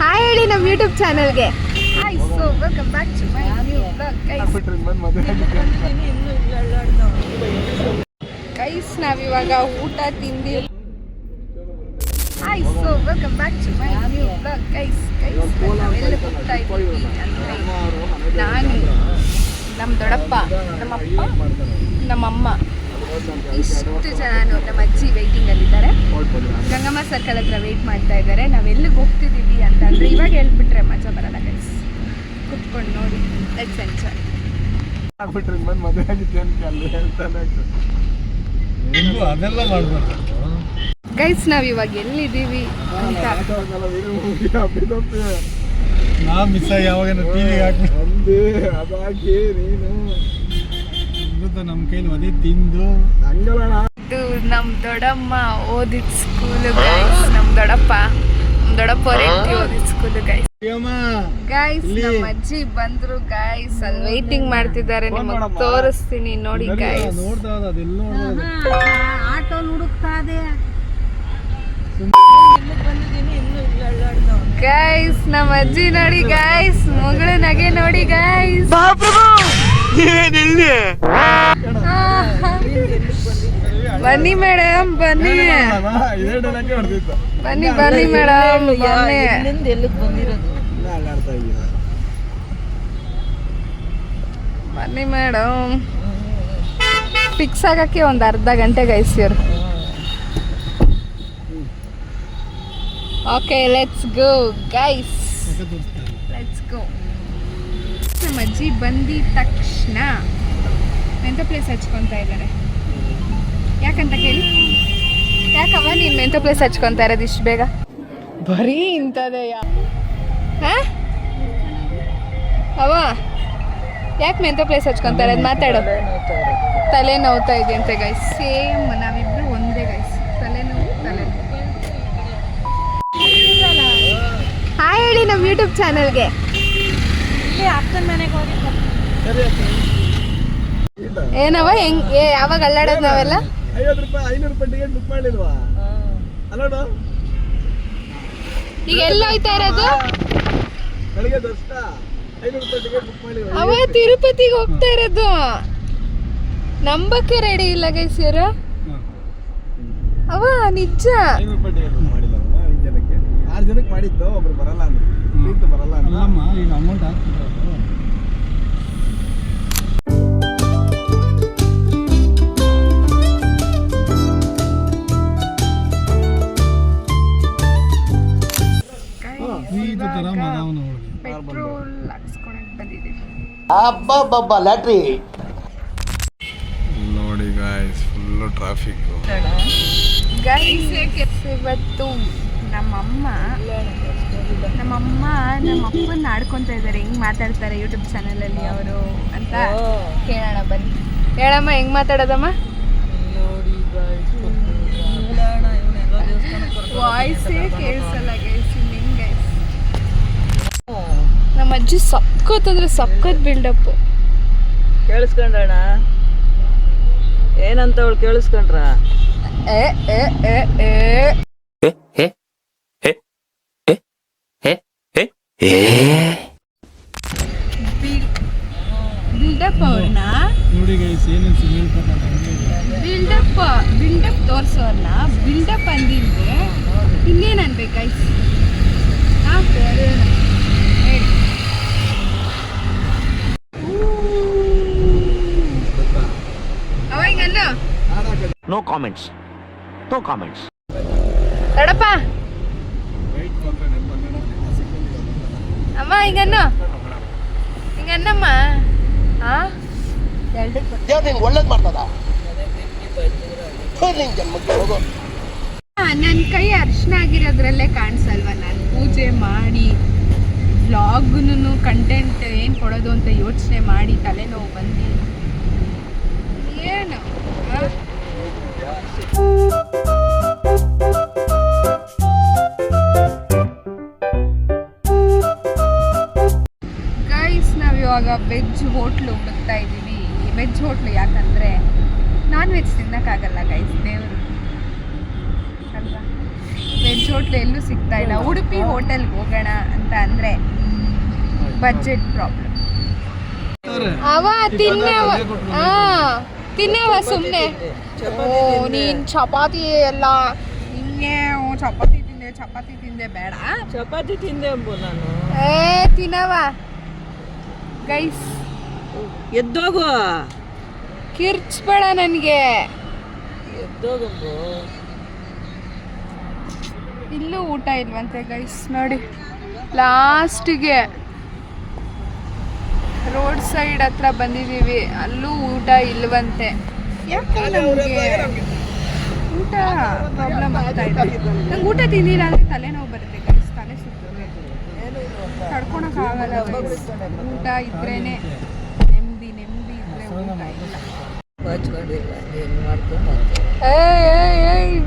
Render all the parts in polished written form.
Hi ಹೇಳಿ ನಮ್ಮ YouTube ಚಾನಲ್ಗೆ. Hi, so welcome back to my new blog guys. ನಾವಿವಾಗ ಊಟ ತಿಂದಿ. Hi, so welcome back to my new blog guys. ನಾವೆಲ್ಲ ಹೋಗ್ತಾ ಇದ್ದೀವಿ ಅಂದರೆ ನಾನು, ನಮ್ಮ ದೊಡ್ಡಪ್ಪ, ನಮ್ಮಪ್ಪ, ನಮ್ಮಮ್ಮ, ಇಷ್ಟು ಜನ ನಮ್ಮ ಅಜ್ಜಿ ವೆಯ್ಟಿಂಗಲ್ಲಿದ್ದಾರೆ. ಗಂಗಮ್ಮ ಸರ್ಕಲ್ ಹತ್ರ ವೆಯ್ಟ್ ಮಾಡ್ತಾ ಇದ್ದಾರೆ. ನಾವೆಲ್ಲಿಗೆ ಹೋಗ್ತಿದ್ದೀವಿ ಅಂತಂದರೆ ಇವಾಗ ಹೇಳ್ಬಿಟ್ರೆ ಮಜಾ ಬರಲ್ಲ ಗೈಸ್. ಕುತ್ಕೊಂಡು ನೋಡಿ, ಲೆಟ್ಸ್ ಎಂಜಾಯ್. ಗೈಸ್ ನಾವಿವಾಗ ಎಲ್ಲಿದ್ದೀವಿ ಅಂತ ನಮ್ಮ ಕೈಲಿ ಅದೇ ತಿಂದು ಇದು ನಮ್ಮ ದೊಡ್ಡಮ್ಮ ಓದಿದ ಸ್ಕೂಲು ಗೈಸ್. ನಮ್ಮ ದೊಡ್ಡಪ್ಪ ಅವ್ರ ಓದಿದ ಸ್ಕೂಲು ಗೈಸ್. ಗೈಸ್ ನಮ್ಮ ಅಜ್ಜಿ ಬಂದ್ರು ಗೈಸ್. ಅಲ್ಲಿ ವೇಟಿಂಗ್ ಮಾಡ್ತಿದ್ದಾರೆ. ನಿಮಗೆ ತೋರಿಸ್ತೀನಿ ನೋಡಿ ಗೈಸ್. ಆಟೋ ಹುಡುಕ್ತಾ ಇದೆ ಗೈಸ್. ನಮ್ಮ ಅಜ್ಜಿ ನೋಡಿ ಗೈಸ್, ಮಗಳು ನಗೆ ನೋಡಿ ಗೈಸ್. ಬನ್ನಿ ಮೇಡಮ್, ಬನ್ನಿ ಬನ್ನಿ ಬನ್ನಿ ಮೇಡಮ್, ಬನ್ನಿ ಮೇಡಮ್. ಫಿಕ್ಸ್ ಆಗಕ್ಕೆ ಒಂದು ಅರ್ಧ ಗಂಟೆ ಗೈಸ್ ಇವ್ರು. Okay, let's go guys, let's go. ನಮ್ಮ ಅಜ್ಜಿ ಬಂದಿದ ತಕ್ಷಣ ಮೆಂತ ಪ್ಲೇಸ್ ಹಚ್ಕೊತಾ ಇದ್ದಾರೆ. ಯಾಕಂತ ಕೇಳಿ, ಯಾಕವ್ವ ನೀನು ಮೆಂತ ಪ್ಲೇಸ್ ಹಚ್ಕೊತಾ ಇರೋದು ಇಷ್ಟು ಬೇಗ? ಬರೀ ಇಂಥದೇ ಅವ ಯಾಕೆ ಮೆಂತ ಪ್ಲೇಸ್ ಹಚ್ಕೊತಾ ಇರೋದು? ಮಾತಾಡೋ. ತಲೆ ನೋವ್ತಾ ಇದೆಯಂತೆ ಗೈಸ್. ಸೇಮ್ ನಾವಿಬ್ರು ಒಂದೇ ಗೈಸ್. ತಲೆನೋವು. ಹಾಯ್ ಹೇಳಿ ನಮ್ಮ ಯೂಟ್ಯೂಬ್ ಚಾನಲ್ಗೆ. ಅಕ್ಕನ ಮನೆಗೆ ಹೋಗಿದ್ದ ಏನವ ಯಾವಾಗ ಅಲ್ಲಾಡೋದು ನಾವೆಲ್ಲ? 50 ರೂಪಾಯಿ 500 ರೂಪಾಯಿ ಟಿಕೆಟ್ ಬುಕ್ ಮಾಡಿಲ್ವಾ? ಅಲ್ಲೋಣ ಈಗ ಎಲ್ಲ ಹೋಯ್ತಾ ಇರೋದು? ಬೆಳಿಗ್ಗೆ ದರ್ಶನ 500 ರೂಪಾಯಿ ಟಿಕೆಟ್ ಬುಕ್ ಮಾಡಿಲ್ವಾ? ಅವ ತಿರುಪತಿಗೆ ಹೋಗ್ತಾ ಇರೋದು. ನಂಬಕ್ಕೆ ರೆಡಿ ಇಲ್ಲ ಗೈಸ್ ಇವರು. ಅವ ನಿಜ 500 ರೂಪಾಯಿ ಟಿಕೆಟ್ ಬುಕ್ ಮಾಡಿಲ್ಲ 5 ಜನಕ್ಕೆ. 6 ಜನಕ್ಕೆ ಮಾಡಿದ್ದು, ಒಬ್ರು ಬರಲ್ಲ ಅಂದ್ರೆ ಬರಲ್ಲ ಅಲ್ಲಮ್ಮ. ಈಗ ಅಮೌಂಟ್ ಹಾಕ್ತಿದ್ರು. ಪೆಟ್ರೋಲ್ ಹಾಕ್ಸ್ಕೊಳಕ್ ಬಂದಿದ್ದೀವಿ. ಲ್ಯಾಟ್ರಿ ನೋಡಿ ಗಾಯ್ಸ್, ಫುಲ್ ಟ್ರಾಫಿಕ್ ಗೈಸ್. ಇವತ್ತು ನಮ್ಮಮ್ಮ ನಮ್ಮಪ್ಪನ ಆಡ್ಕೊತಾ ಇದ್ದಾರೆ. ಹೆಂಗ್ ಮಾತಾಡ್ತಾರೆ ಯೂಟ್ಯೂಬ್ ಚಾನಲಲ್ಲಿ ಅವರು ಅಂತ ಕೇಳೋಣ ಬನ್ನಿ. ಹೇಳಮ್ಮ, ಹೆಂಗ್ ಮಾತಾಡೋದಮ್ಮ? ವಾಯ್ಸೇ ಕೇಳಿಸಲ್ಲ ಗೈಸ್. ಹೆಂಗ್ ಗೈಸ್, ನಮ್ಮ ಅಜ್ಜಿ ಸಕ್ಕತ್ ಅಂದ್ರೆ ಸಕ್ಕತ್ ಬಿಲ್ಡಪ್. ಕೇಳಿಸ್ಕೊಂಡ್ರಣ ಏನಂತ ಅವಳು ಕೇಳಿಸ್ಕೊಂಡ್ರ? ಬಿಲ್ಡಪ್ ಅವ್ರನ್ನ ನೋಡಿ ಗೈಸ್, ಏನೇನು ಬಿಲ್ಡಪ್ ತೋರ್ಸೋರ್ನ ಬಿಲ್ಡಪ್ ಅಂದಿಲ್ದೆ ಇನ್ನೇನು ಅನ್ಬೇಕು ಗೈಸ್? No comments. ತಡಪ್ಪ ಅಮ್ಮ, ಹಿಂಗನ್ನಮ್ಮ. ಒಳ್ಳೇದ್ ಮಾಡ್ತದ. ನನ್ನ ಕೈ ಅರ್ಶನ ಆಗಿರೋದ್ರಲ್ಲೇ ಕಾಣಿಸಲ್ವ? ನಾನು ಪೂಜೆ ಮಾಡಿ ವ್ಲಾಗ್ನು ಕಂಟೆಂಟ್ ಏನು ಕೊಡೋದು ಅಂತ ಯೋಚನೆ ಮಾಡಿ ತಲೆನೋವು ಬಂದು ಏನು ಗೈಸ್. ನಾವಿವಾಗ ವೆಜ್ ಹೋಟ್ಲು ಹುಡುಕ್ತಾ ಇದ್ದೀವಿ. ವೆಜ್ ಹೋಟ್ಲು ಯಾಕಂದರೆ ನಾನ್ ವೆಜ್ ತಿನ್ನೋಕ್ಕಾಗಲ್ಲ ಗೈಸ್, ದೇವರು ಅಲ್ವಾ. ವೆಜ್ ಹೋಟ್ಲು ಎಲ್ಲೂ ಸಿಗ್ತಾ ಇಲ್ಲ. ಉಡುಪಿ ಹೋಟೆಲ್ಗೆ ಹೋಗೋಣ ಬಜೆಟ್ ಪ್ರಾಬ್ಲಮ್. ಅವ ತಿನ್ನವ ತಿನ್ನವ ಸುಮ್ಮನೆ. ಓ ನೀನು ಚಪಾತಿ ಎಲ್ಲ ನಿನ್ನೆ ಚಪಾತಿ ತಿಂದೆ ಬೇಡ. ಚಪಾತಿ ತಿಂದೆ ಅಂಬು ನಾನು. ತಿನ್ನವ ಗೈಸ್. ಎದ್ದೋಗು, ಕಿರ್ಚ್ಬೇಡ ನನಗೆ. ಎದ್ದೋಗಂಬು. ಇಲ್ಲೂ ಊಟ ಇಲ್ವಂತೆ ಗೈಸ್ ನೋಡಿ. ಲಾಸ್ಟಿಗೆ ರೋಡ್ ಸೈಡ್ ಹತ್ರ ಬಂದಿದ್ದೀವಿ, ಅಲ್ಲೂ ಊಟ ಇಲ್ವಂತೆ. ಯಾಕೆ ನಮಗೆ ಊಟ ಪ್ರಾಬ್ಲಮ್ ಆಗ್ತಾ ಇದೆ. ನಂಗೆ ಊಟ ತಿಂದಿಲ್ಲ ಅಂದರೆ ತಲೆನೋವು ಬರುತ್ತೆ ಗೈಸ್, ತಲೆ ಸುತ್ತದೆ, ತಡ್ಕೊಳಕ್ಕಾಗಲ್ಲ ಗೈಸ್. ಊಟ ಇದ್ರೇ ನೆಮ್ಮದಿ ಇದ್ರೆ ಊಟ ಇಲ್ಲ.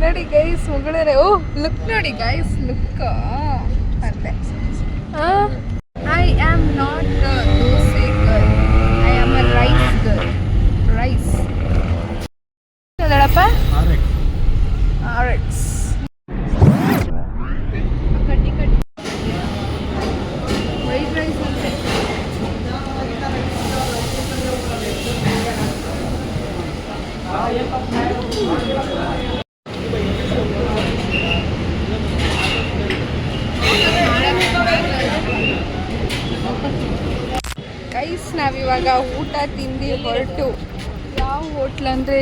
ನೋಡಿ ಗೈಸ್ ಮುಗಳರೆ. ಓ ಲುಕ್ ನೋಡಿ ಗೈಸ್, ಲುಕ್ ಅಂತೆ. I am not dosa girl, I am a rice girl. Rice ಅದಳಪ್ಪ. ಆರ್ಎಕ್ಸ್ ಕಡ್ಡಿ ವೈಟ್ ರೈಸ್ ಅಂತೆ. ಗೈಸ್ ನಾವಿವಾಗ ಊಟ ತಿಂದು ಹೊರಟು ಯಾವ ಹೋಟ್ಲ್ ಅಂದರೆ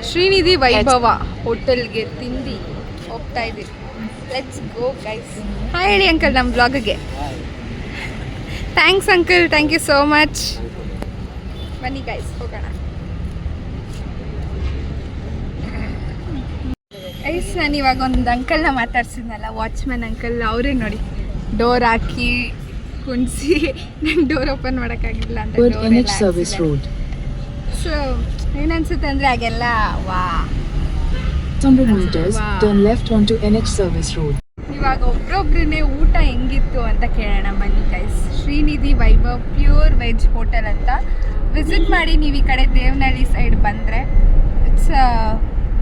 ಶ್ರೀನಿಧಿ ವೈಭವ ಹೋಟೆಲ್ಗೆ ತಿಂದು ಹೋಗ್ತಾ ಇದ್ದೀವಿ. Let's go guys. ಹಾಯ್ ಹೇಳಿ ಅಂಕಲ್ ನಮ್ಮ ಬ್ಲಾಗ್ಗೆ. Thanks uncle, thank you so much. ಬನ್ನಿ ಗೈಸ್ ಹೋಗೋಣ. ಗೈಸ್ ನಾನು ಇವಾಗ ಒಂದು ಅಂಕಲ್ನ ಮಾತಾಡ್ಸಿದ್ನಲ್ಲ, ವಾಚ್ಮ್ಯಾನ್ ಅಂಕಲ್, ಅವರೇ ನೋಡಿ ಡೋರ್ ಹಾಕಿ ಕುಣಿಸಿ ನಂಗೆ ಡೋರ್ ಓಪನ್ ಮಾಡೋಕ್ಕಾಗಿಲ್ಲ ಅಂತ. ಸೊ ಏನನ್ಸುತ್ತೆ ಅಂದರೆ ಆಗೆಲ್ಲ ವಾ 600 meters, turn left onto NH service road. ಇವಾಗ ಒಬ್ರೊಬ್ರನ್ನೇ ಊಟ ಹೆಂಗಿತ್ತು ಅಂತ ಕೇಳೋಣ ಬನ್ನಿ guys. Srinidhi Vaibhav pure veg hotel ಅಂತ ವಿಸಿಟ್ ಮಾಡಿ ನೀವು ಈ ಕಡೆ ದೇವನಹಳ್ಳಿ ಸೈಡ್ ಬಂದರೆ. It's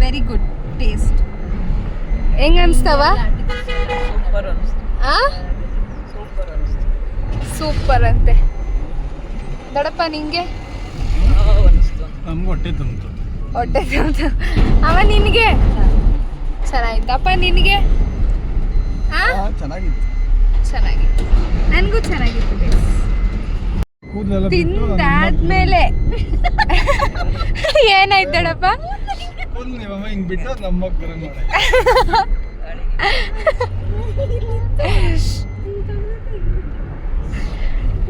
very good taste. ಹೆಂಗೆ ಅನಿಸ್ತವ? ಸೂಪರ್ ಅನಿಸ್ತು. ಸೂಪರ್ ಅನಿಸ್ತು. ಸೂಪರ್ ಅಂತೆ. ದೊಡ್ಡಪ್ಪ ನಿಂಗೆ? ಅನಿಸ್ತು. ನಮ್ಗೆ ಹೊಟ್ಟೆ ತುಂಬಿತು. ಹೊಟ್ಟೆ ತುಂಬಿತು. ಅವ ನಿನಗೆ ಚೆನ್ನಾಗಿತ್ತಪ್ಪ? ನಿನಗೆ? ಚೆನ್ನಾಗಿತ್ತು. ಚೆನ್ನಾಗಿತ್ತು. ನನಗೂ ಚೆನ್ನಾಗಿತ್ತು. ತಿಂದಾದ್ಮೇಲೆ ಏನಾಯ್ತು ದೊಡ್ಡಪ್ಪ? ಹಿಂಗ್ ಬಿಟ್ಟು ನಮ್ಮ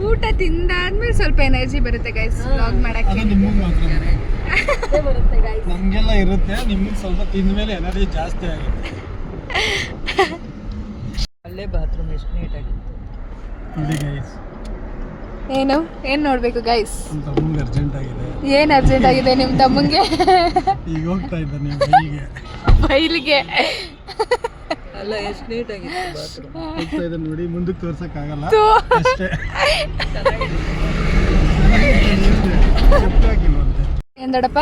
ಊಟ ತಿಂದಾದ್ಮೇಲೆ ಸ್ವಲ್ಪ ಎನರ್ಜಿ ಬರುತ್ತೆ ಗೈಸ್ ವ್ಲಾಗ್ ಮಾಡಕ್ಕೆ. ನಮ್ಗೆಲ್ಲ ಇರುತ್ತೆ, ನಿಮ್ಗೆ ಸ್ವಲ್ಪ ತಿಂದ್ಮೇಲೆ ಎನರ್ಜಿ ಜಾಸ್ತಿ ಆಗುತ್ತೆ. ಅಲ್ಲೇ ಬಾತ್ರೂಮ್ ಎಷ್ಟು ನೀಟಾಗಿತ್ತು ನೋಡಿ ಗೈಸ್. ಏನು ನೋಡ್ಬೇಕು ಗೈಸ್? ನಮ್ಮ ತಮ್ಮಂಗೆ ಅರ್ಜೆಂಟ್ ಆಗಿದೆ. ಏನು ಅರ್ಜೆಂಟ್ ಆಗಿದೆ ನಿಮ್ಮ ತಮ್ಮಂಗೆ? ಈಗ ಹೋಗ್ತಾ ಇದ್ದಾನೆ ಬೈಲಿಗೆ. ಅಲ್ಲ ಎಷ್ಟು ನೀಟಾಗಿತ್ತು ಬಾತ್ರೂಮ್. ಹೋಗ್ತಾ ಇದ್ದಾನೆ ನೋಡಿ, ಮುಂದಕ್ಕೆ ತೋರ್ಸಕ್ಕಾಗಲ್ಲ ಅಷ್ಟೇ. ಏನ್ ದೊಡ್ಡಪ್ಪ?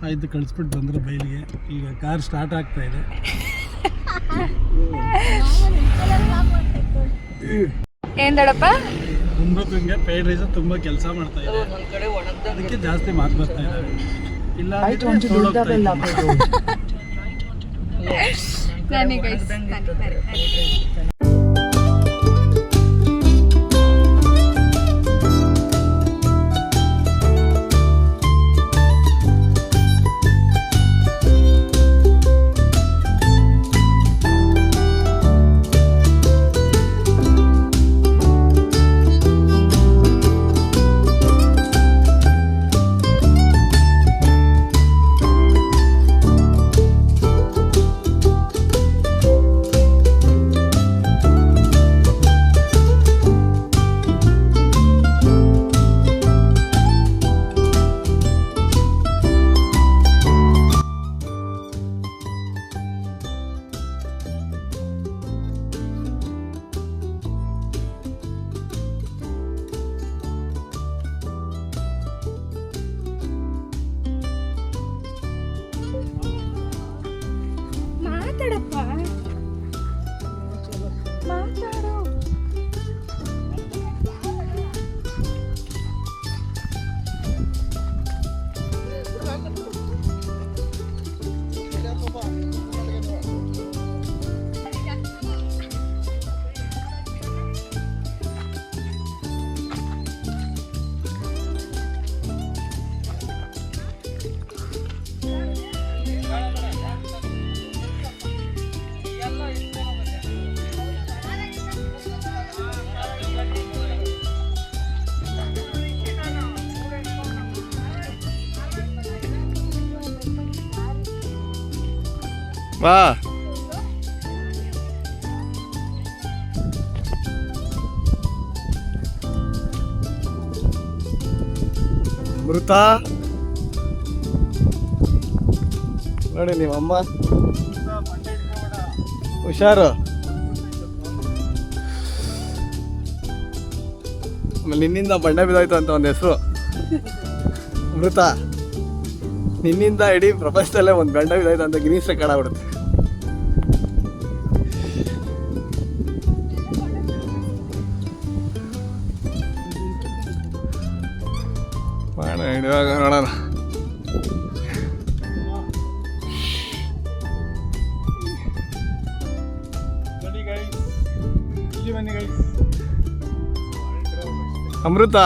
ಆಯ್ತು ಕಳಿಸ್ಬಿಟ್ಟು ಬಂದ್ರು ಬೈಲಿಗೆ. ಈಗ ಕಾರ್ ಸ್ಟಾರ್ಟ್ ಆಗ್ತಾ ಇದೆ. ಏನ್ ದೊಡ್ಡಪ್ಪ? ಮುಂಬತ್ತಂಗೆ ಫ್ರೈಡ್ ರೈಸ್ ತುಂಬಾ ಕೆಲಸ ಮಾಡ್ತಾ ಇದೆ, ಒಂದ್ ಕಡೆ ಒಣಗ್ದ ಅದಕ್ಕೆ ಜಾಸ್ತಿ ಮಾತು ಬರ್ತಾ ಇದ್ದಾವೆ. ಇಲ್ಲ ನನಗೆ ಬಾ ಅಮೃತ ನೋಡಿ ನಿಮ್ಮಮ್ಮ ಹುಷಾರು. ಆಮೇಲೆ ನಿನ್ನಿಂದ ಬಣ್ಣ ಬಿದ್ದೋಯ್ತು ಅಂತ ಒಂದು ಹೆಸರು ಅಮೃತ. ನಿನ್ನಿಂದ ಇಡೀ ಪ್ರಪಂಚದಲ್ಲೇ ಒಂದು ಗಂಡ ಬಿದ್ದೋಯ್ತು ಅಂತ ಗಿನೀಸ್ ರೆಕಾರ್ಡ್ ಆಗ್ಬಿಡುತ್ತೆ. ಮಾಡೋಣ ಇಡುವಾಗ ನೋಡೋಣ. ಅಮೃತ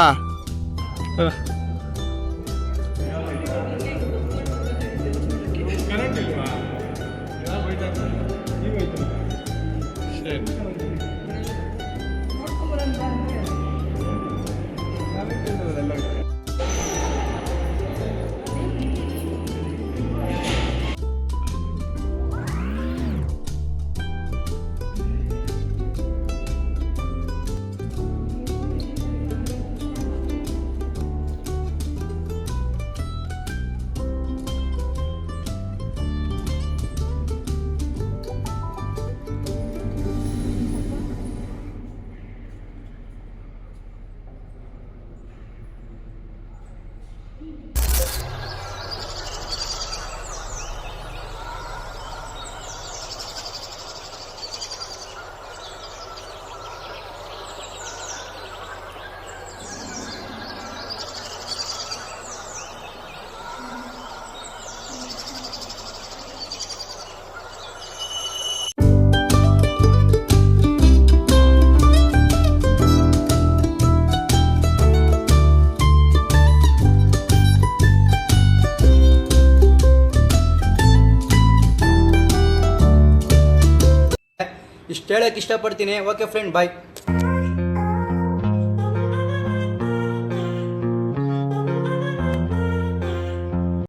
ಇಷ್ಟು ಹೇಳಕ್ಕೆ ಇಷ್ಟಪಡ್ತೀನಿ. ಓಕೆ ಫ್ರೆಂಡ್, ಬಾಯ್.